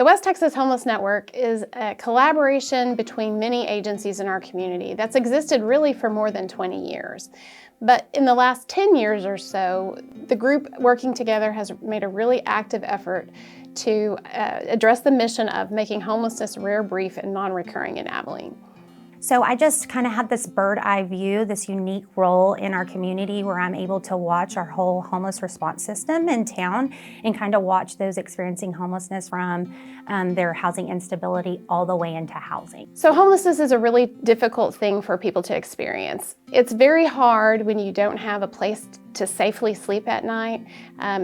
The West Texas Homeless Network is a collaboration between many agencies in our community that's existed really for more than 20 years. But in the last 10 years or so, the group working together has made a really active effort to address the mission of making homelessness rare, brief, and non-recurring in Abilene. So I just kind of have this bird eye view, this unique role in our community where I'm able to watch our whole homeless response system in town and kind of watch those experiencing homelessness from their housing instability all the way into housing. So homelessness is a really difficult thing for people to experience. It's very hard when you don't have a place to safely sleep at night,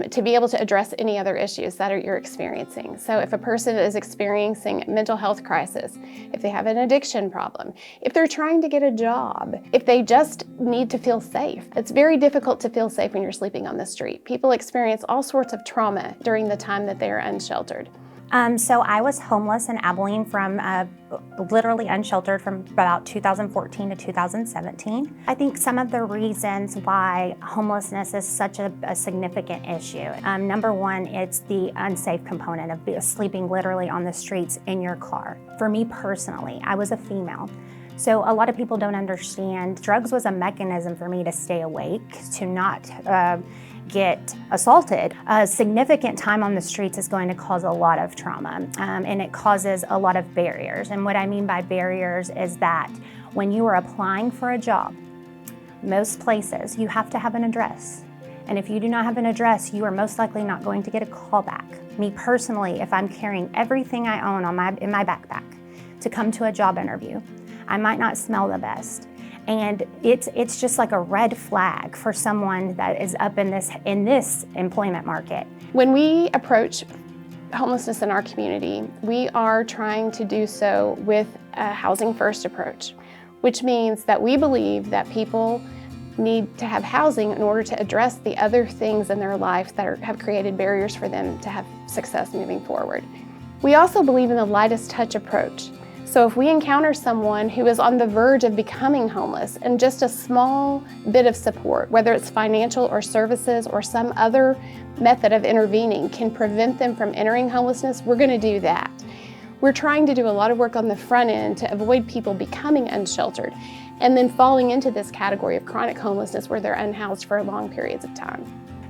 to be able to address any other issues that you're experiencing. So if a person is experiencing a mental health crisis, if they have an addiction problem, if they're trying to get a job, if they just need to feel safe, it's very difficult to feel safe when you're sleeping on the street. People experience all sorts of trauma during the time that they are unsheltered. So I was homeless in Abilene from literally unsheltered from about 2014 to 2017. I think some of the reasons why homelessness is such a significant issue. Number one, it's the unsafe component of sleeping literally on the streets in your car. For me personally, I was a female. So a lot of people don't understand drugs was a mechanism for me to stay awake, to not get assaulted. A significant time on the streets is going to cause a lot of trauma, and it causes a lot of barriers. And what I mean by barriers is that when you are applying for a job, most places you have to have an address. And if you do not have an address, you are most likely not going to get a call back. Me personally, if I'm carrying everything I own in my backpack to come to a job interview, I might not smell the best. And it's just like a red flag for someone that is up in this employment market. When we approach homelessness in our community, we are trying to do so with a housing first approach, which means that we believe that people need to have housing in order to address the other things in their life that have created barriers for them to have success moving forward. We also believe in the lightest touch approach. So if we encounter someone who is on the verge of becoming homeless and just a small bit of support, whether it's financial or services or some other method of intervening, can prevent them from entering homelessness, we're going to do that. We're trying to do a lot of work on the front end to avoid people becoming unsheltered and then falling into this category of chronic homelessness where they're unhoused for long periods of time.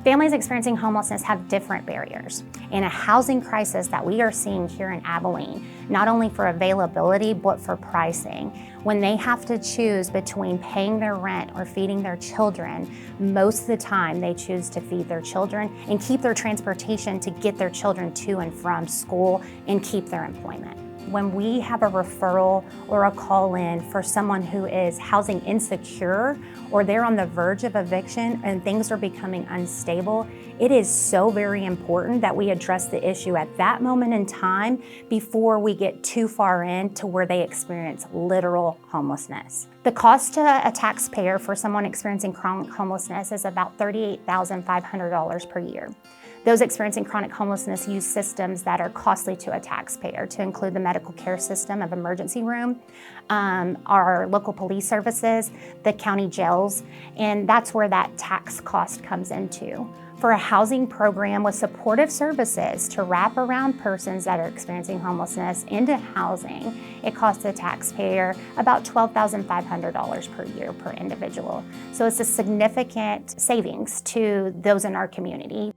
Families experiencing homelessness have different barriers. In a housing crisis that we are seeing here in Abilene, not only for availability, but for pricing, when they have to choose between paying their rent or feeding their children, most of the time they choose to feed their children and keep their transportation to get their children to and from school and keep their employment. When we have a referral or a call in for someone who is housing insecure or they're on the verge of eviction and things are becoming unstable, it is so very important that we address the issue at that moment in time before we get too far in to where they experience literal homelessness. The cost to a taxpayer for someone experiencing chronic homelessness is about $38,500 per year. Those experiencing chronic homelessness use systems that are costly to a taxpayer, to include the medical care system of emergency room, our local police services, the county jails, and that's where that tax cost comes into. For a housing program with supportive services to wrap around persons that are experiencing homelessness into housing, it costs the taxpayer about $12,500 per year per individual. So it's a significant savings to those in our community.